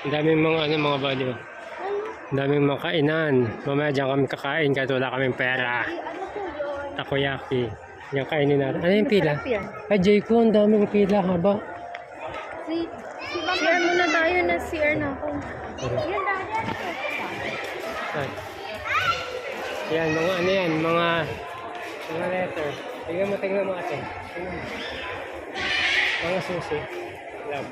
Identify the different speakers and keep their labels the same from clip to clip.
Speaker 1: Ang daming mga ano mga bali. Ang daming mga kainan. Mamaya dyan kami kakain kahit wala kaming pera. Takoyaki. Yan kainin natin. Ano yung pila? Ay, Jayco, ang daming pila haba.
Speaker 2: CR muna tayo na CR na ako.
Speaker 1: Yan, mga ano yan, mga letter. Tingnan mo ate. Tingnan mo. Mga susi. Love.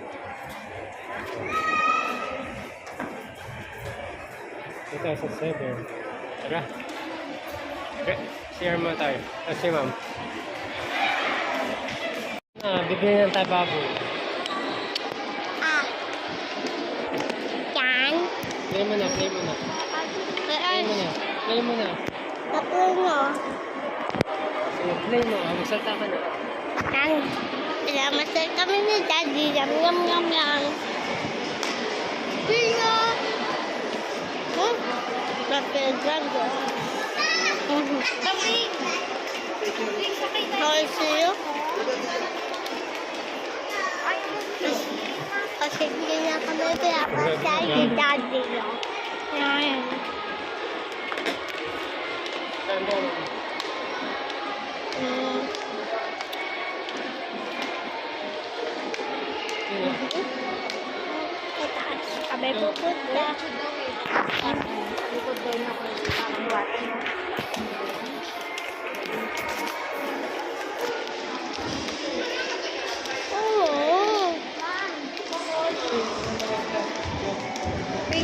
Speaker 1: 2007. Tara. Okay, share mo tayo. Kasi ma'am. Bibili ng tayo baboy.
Speaker 2: Yan.
Speaker 1: Play mo na. Play mo na.
Speaker 2: Tapos mo.
Speaker 1: Sige, play mo. Magsalta ka na.
Speaker 2: Yan. Salamat sa kami ni Daddy. Yum, yum, yum, yum. Bingo! Napaganda. Kami. How is you? Kasi hindi na kami dapat sa Daddy. Yan. Sabi po punta. Likod daw na ko parang water.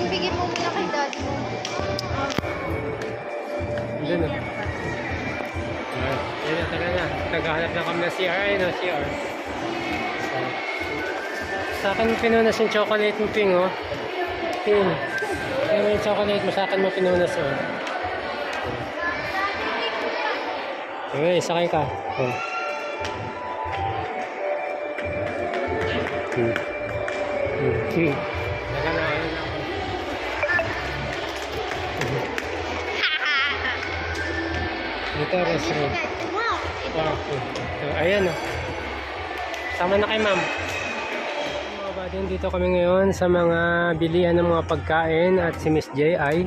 Speaker 2: Bigyan mo muna kay Daddy mo.
Speaker 1: Hindi na. Ayan, tara na. Naghahanap na kami ng CR. Ayun o, CR. Sa akin pinunas yung chocolate mo, Ping, oh. Ping. Ayan mo yung chocolate mo. Sa akin mo pinunas, oh. Okay, sakay ka. Oh. Teka na, ayun na ako. Dito, restaurant. Ayan, oh. Sama na kay ma'am. Mga buddy, dito kami ngayon sa mga bilihan ng mga pagkain at si Miss J ay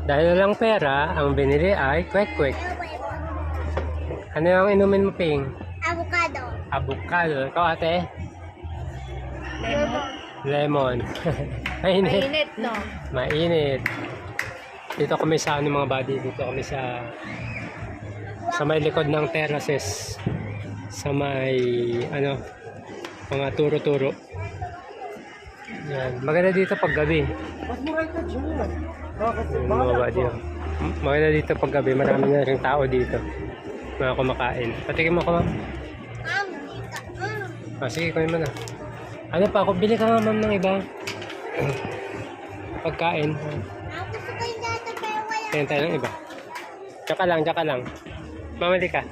Speaker 1: dahil walang pera, ang binili ay kwek-kwek. Ano yung inumin mo, Ping?
Speaker 2: Avocado.
Speaker 1: Avocado. Ikaw, ate?
Speaker 2: Lemon.
Speaker 1: Lemon. Mainit.
Speaker 2: Mainit, no?
Speaker 1: Mainit. Dito kami sa ano mga buddy, dito kami sa may likod ng terraces. Sa may ano, mga turo-turo. Yan. Maganda dito pag gabi. Mga buddy. Maganda dito pag gabi. Marami na rin tao dito. Mga kumakain. Patikin mo ko, ma'am. Sige, kunin mo na. Ano pa ako? Bili ka nga, ma'am, ng iba. Pagkain. Tingnan tayo ng iba. Tsaka lang. Mamali ka.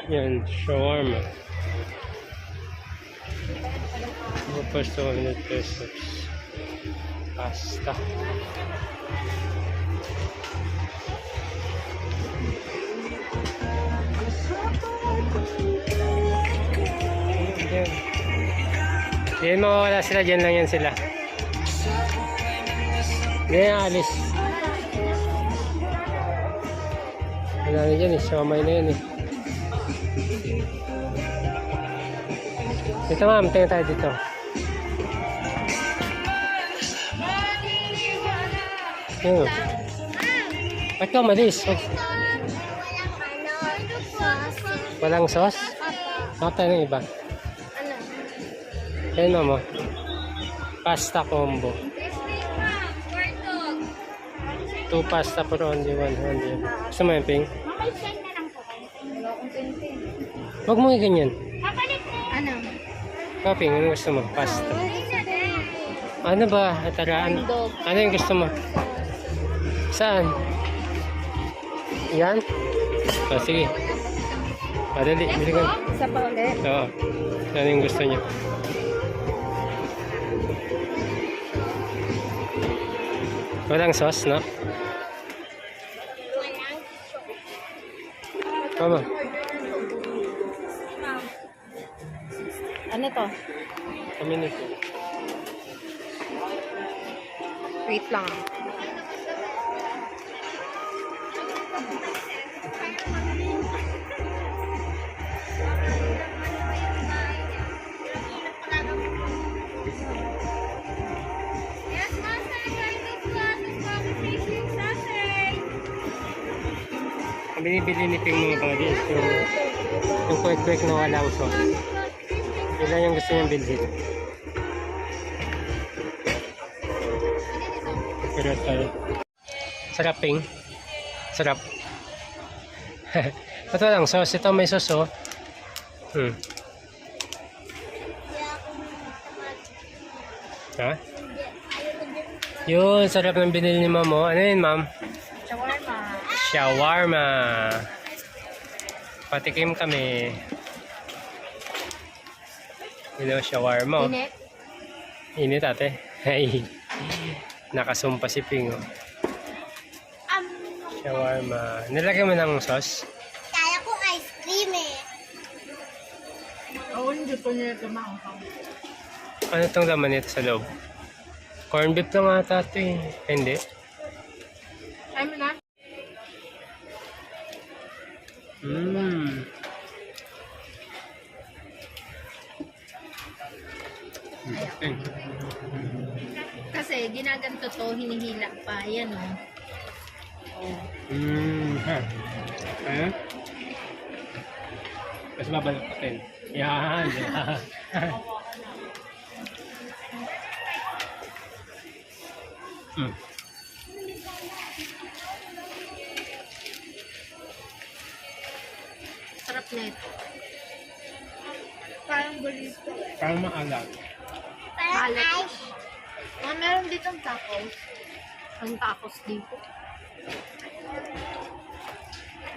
Speaker 1: Yan, shawarma. First 200 pesos. Pasta. Hindi mawawala sila, dyan lang yan sila. Hindi yan alis. Wala na dyan eh, siomay na yan eh. Dito ma'am, tingnan tayo dito. Ba't ka umalis? Walang sauce? Ano tayo ng iba? Ano mo? Pasta combo. 2 pasta for only 100. Gusto mo yung Ping? Huwag mo ganyan.
Speaker 2: Ano?
Speaker 1: Ikaw, Ping, ano gusto mo? Pasta. Ano ba? Taraan? Ano yung gusto mo? Saan? Yan? O, sige. Padali, bili ka.
Speaker 2: Isa pa ulit.
Speaker 1: Oo. Ano yung gusto niya? Walang sauce, no? Tama.
Speaker 2: Ano
Speaker 3: to?
Speaker 1: Community.
Speaker 3: Wait lang.
Speaker 1: Ang binibili ni Ping mga buddies, yung quick na walang sauce. Yun lang yung gusto niyang bilhin. Pero sarap Ping. Sarap. Ito lang sauce. Ito may sauce oh. Ha? Yun, sarap ng binili ni ma'am oh. Ano yun ma'am?
Speaker 3: Shawarma.
Speaker 1: Shawarma. Patikim kami. Yun o, shawarma oh.
Speaker 3: Init.
Speaker 1: Init ate. Ay. Nakasumpa si Ping oh. Shawarma. Nilagyan mo ng sauce?
Speaker 2: Kaya ko ice cream eh.
Speaker 3: Oo, hindi ko nila tumakang.
Speaker 1: Ano itong laman nito sa loob? Corn beef lang ata ito eh. Hindi.
Speaker 3: Ay mo na? Kasi ginaganto to, hinihila pa. Yan o.
Speaker 1: Ha. Ayan. Mas babalakatin. Yan.
Speaker 3: Sarap na ito. Parang burrito.
Speaker 1: Parang maalat.
Speaker 2: Parang
Speaker 3: Malat.
Speaker 2: ice.
Speaker 3: Meron ditong tacos. Ang tacos dito.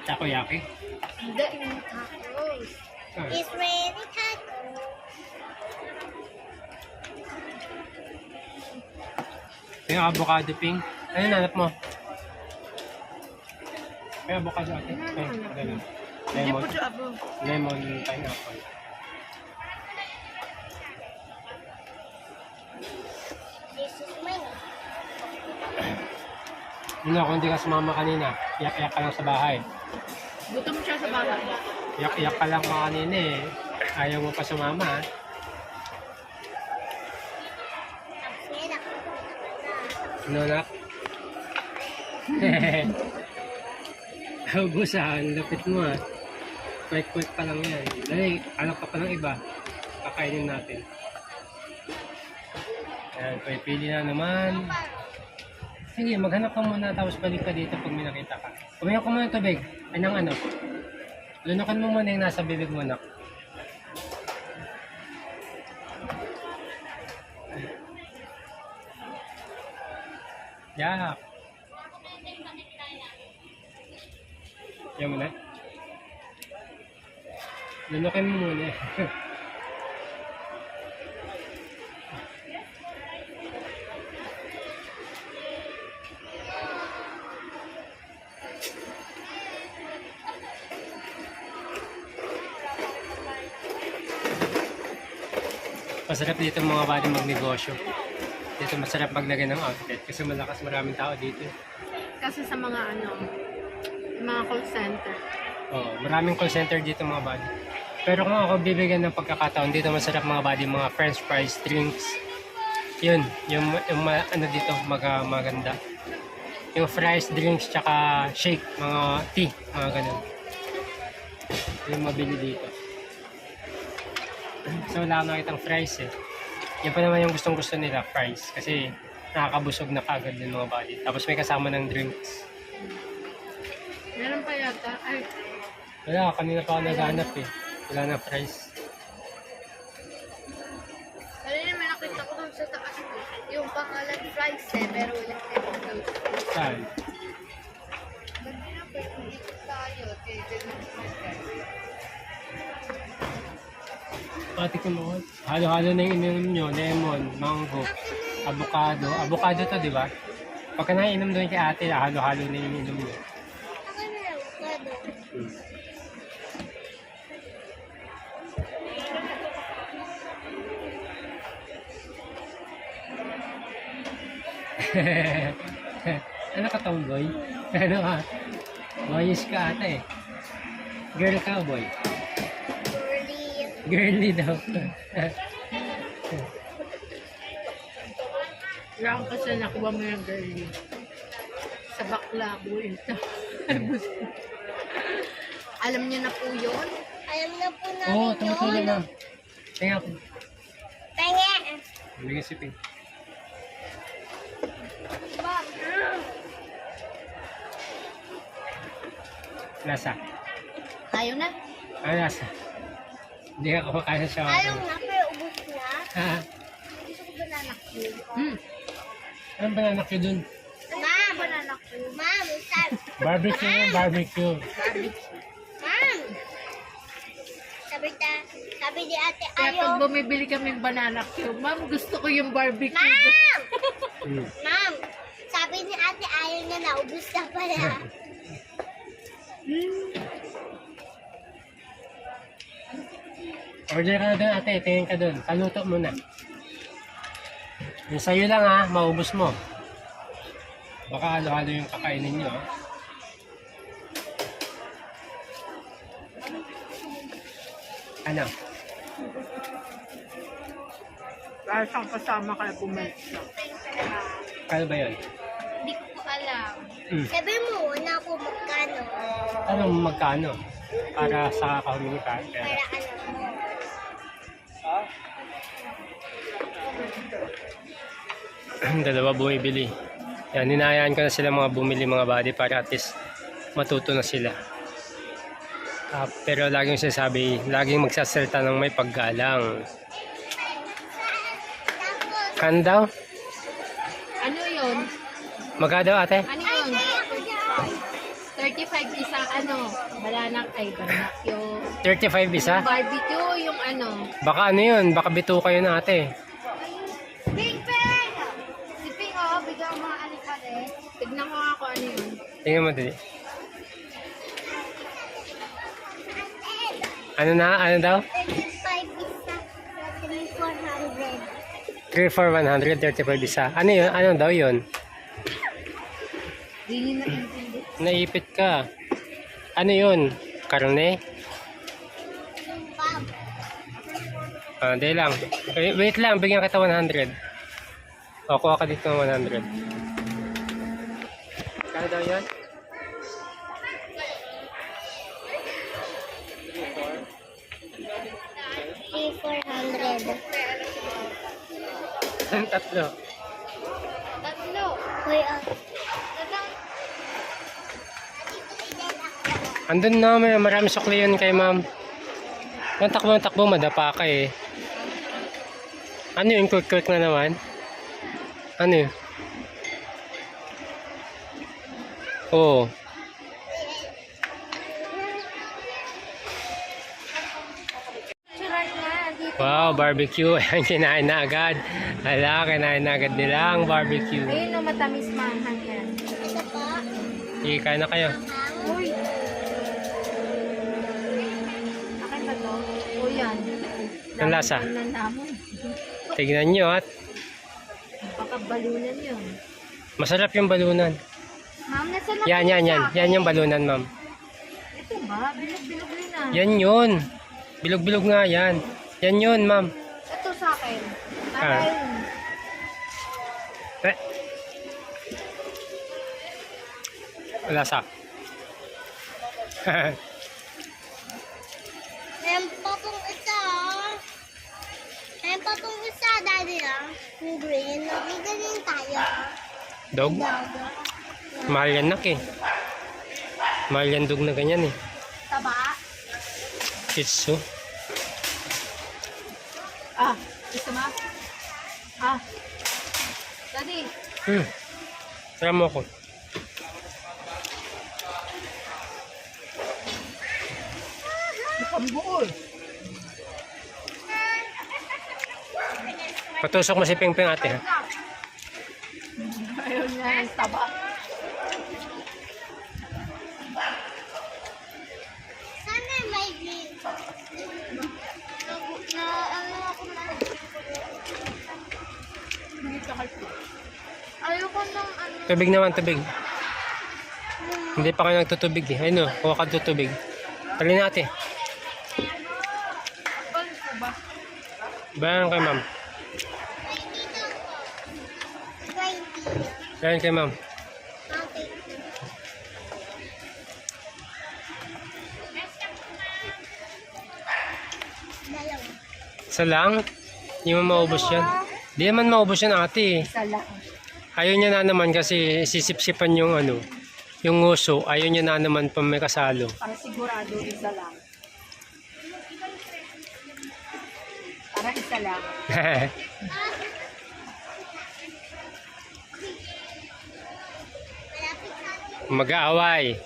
Speaker 1: Takoyaki.
Speaker 3: Hindi, yung tacos.
Speaker 2: It's ready taco.
Speaker 1: Yung avocado Ping. Ano nanap mo? May avocado ate. Ganun.
Speaker 3: Hindi po
Speaker 1: Lemon.
Speaker 3: siya abo.
Speaker 1: Lemon pineapple.
Speaker 2: This is mine.
Speaker 1: Yun ako, hindi ka sumama kanina. Iyak-iyak ka lang sa bahay.
Speaker 3: Gutom siya sa bahay.
Speaker 1: Iyak-iyak ka lang mga kanina eh. Ayaw mo pa sumama ha.
Speaker 2: Sila ko.
Speaker 1: Ano nak? Ubusan, lapit mo ha. Quick pa lang yan. Dali, alam ka pa ng iba. Kakainin natin. Ayan, pipili na naman. Sige, maghanap ka muna tapos balik ka dito pag may nakita ka. Kumain ko muna ng tubig. Ay, ng ano? Lunukan mo muna yung nasa bibig mo, nak. Yak. Yan mo na. Lunukin mo muna. Masarap dito mga body magnegosyo. Dito masarap maglagay ng outfit kasi malakas maraming tao dito.
Speaker 3: Kasi sa mga mga call center.
Speaker 1: Oh, maraming call center dito mga body. Pero kung ako bibigyan ng pagkakataon dito masarap mga body, mga french fries, drinks. Yun, yung ano dito maganda. Yung fries, drinks, tsaka shake, mga tea, mga ganun. Yung mabili dito. So wala nakitang fries eh. Yan pa naman yung gustong gusto nila, fries. Kasi nakakabusog na kagad yung mga body. Tapos may kasama ng drinks.
Speaker 3: Meron pa yata. Ay,
Speaker 1: Wala, kanina pa ako naghanap eh. Wala na fries.
Speaker 3: kanina may nakita ko dun sa taas. Yung pangalan fries eh, pero wala na.
Speaker 1: Saan?
Speaker 3: Kanina pa yung dito tayo.
Speaker 1: Pati ko mo. Halo-halo na yung ininom nyo. Lemon, mango, avocado. Avocado to, di ba? Pagka naiinom doon kay ate, halo-halo na yung ininom nyo.
Speaker 2: Ako na avocado.
Speaker 1: Ano ka, tomboy? Ano ka? Boyish ka ata eh. Girl ka o boy?
Speaker 2: Girly.
Speaker 1: Girly daw.
Speaker 3: Lang kasi nakuha mo yung girly. Sa bakla ko ito. Alam niyo na po yun?
Speaker 2: Alam na po namin
Speaker 1: Oo, tumutulong ma'am. Tingnan ko.
Speaker 2: Pengen.
Speaker 1: Bigyan si Pink.
Speaker 2: Mom.
Speaker 1: Lasa.
Speaker 3: Ayaw na.
Speaker 1: Ano lasa? Hindi ka kumakain sa
Speaker 2: Ayaw
Speaker 1: shawarma.
Speaker 2: na, pero ubus na.
Speaker 1: Ha?
Speaker 2: Gusto ko banana cue.
Speaker 1: Anong banana cue dun?
Speaker 2: Ma'am. Banana cue. Ma'am,
Speaker 1: Barbecue yung barbecue.
Speaker 2: Ma'am. Sabi ni ate,
Speaker 3: Kaya
Speaker 2: ayaw.
Speaker 3: pag bumibili kami banana cue, ma'am, gusto ko yung barbecue.
Speaker 2: Ma'am!
Speaker 1: Hmm.
Speaker 2: Ma'am, sabi ni ate, ayaw niya na, ubus na pala.
Speaker 1: Order ka na doon ate, tingin ka doon. Kaluto mo na. Yung sa'yo lang ha, maubos mo. Baka halo-halo yung kakainin nyo ha. Ano?
Speaker 3: Dahil siyang kasama kaya bumalik siya.
Speaker 1: Kano ba yun?
Speaker 2: Hindi ko po alam.
Speaker 1: Hmm.
Speaker 2: Sabi mo, na po magkano.
Speaker 1: Anong magkano? Para sa humingi ka.
Speaker 2: Para alam mo.
Speaker 1: Dalawa bumibili. Yan, ninayaan ko na sila mga bumili mga body para at least matuto na sila. Pero laging sinasabi, laging magsasalita ng may paggalang.
Speaker 2: Tapos,
Speaker 1: Kan daw?
Speaker 3: Ano yun?
Speaker 1: Magkano daw ate?
Speaker 3: Ano
Speaker 2: ay,
Speaker 3: yun?
Speaker 2: ako dyan.
Speaker 3: 35 isang ano? Banana cue.
Speaker 1: 35 isa?
Speaker 3: Barbecue yung ano.
Speaker 1: Baka ano yun? Baka bito kayo na ate.
Speaker 2: Ping Ping!
Speaker 3: Si Ping, oh, bigyan mo ano ka rin. Tignan mo nga kung ano yun.
Speaker 1: Tingnan mo dali. Ano na? Ano daw?
Speaker 2: 35 isa. 400.
Speaker 1: 3 for 100, 35 isa. Ano yun? Ano daw yun?
Speaker 3: Hindi na intindi.
Speaker 1: Naipit ka. Ano yun? Karne?
Speaker 2: Bob.
Speaker 1: Hindi lang. Wait lang, bigyan kita 100. O, kuha ka dito ng 100. Kano daw yan?
Speaker 2: 400.
Speaker 1: Tatlo.
Speaker 3: Tatlo.
Speaker 2: Hoy,
Speaker 1: Andun na, may marami sukli yun kay ma'am. Ang takbo, madapa ka eh. Ano yung quick na naman? Ano yun? Oo. Wow, barbecue. Ayan, kinain na agad. Hala, kinain na agad nila ang barbecue.
Speaker 3: Ayun no, matamis manghang yan.
Speaker 2: ito po.
Speaker 1: Kain na kayo.
Speaker 3: Uy! Akin ba to? O yan.
Speaker 1: Ang lasa?
Speaker 3: Daman namon.
Speaker 1: Tignan nyo at
Speaker 3: Baka balunan yun.
Speaker 1: masarap yung balunan.
Speaker 3: Ma'am, nasa na
Speaker 1: Yan. Yan yung balunan, ma'am.
Speaker 3: Ito ba? Bilog-bilog rin na.
Speaker 1: Yan yun. Bilog-bilog nga yan. Yan yun, ma'am.
Speaker 3: Ito sa akin.
Speaker 1: Ah.
Speaker 3: Ayun.
Speaker 1: Eh. Lasa.
Speaker 2: Meron pa pong isa. Meron pa pong isa, daddy ah. Yung green. Nagagaling tayo.
Speaker 1: Dog? Mahal yan nak eh. Mahal yan dog na ganyan eh.
Speaker 2: Taba.
Speaker 1: Shih Tzu.
Speaker 3: Ah, gusto mo? Ah. Daddy.
Speaker 1: Tara mo ako.
Speaker 3: Mukhang buol.
Speaker 1: Patusok mo si Pingping ate ha.
Speaker 3: Ayun nga ang taba.
Speaker 2: Sana may green. Ano ako na.
Speaker 3: Hindi ka kalpo. Ayoko ng ano.
Speaker 1: Tubig naman, tubig. Hindi pa kayo nagtutubig eh. Ayun o, kuha ka ng tubig. Tali natin.
Speaker 3: Paano po ba?
Speaker 1: Bayan kay ma'am.
Speaker 2: 20.
Speaker 1: Bayan kay ma'am.
Speaker 2: Okay. Dalawa.
Speaker 1: Isa lang? Hindi mo maubos yan. Hindi naman maubos yan ate.
Speaker 3: Isa lang.
Speaker 1: Ayaw niya na naman kasi sisipsipan yung ano, yung nguso. Ayaw niya na naman pa may kasalo.
Speaker 3: Para sigurado, isa lang. Para isa lang.
Speaker 2: Malapit sa atin.
Speaker 1: Mag-aaway.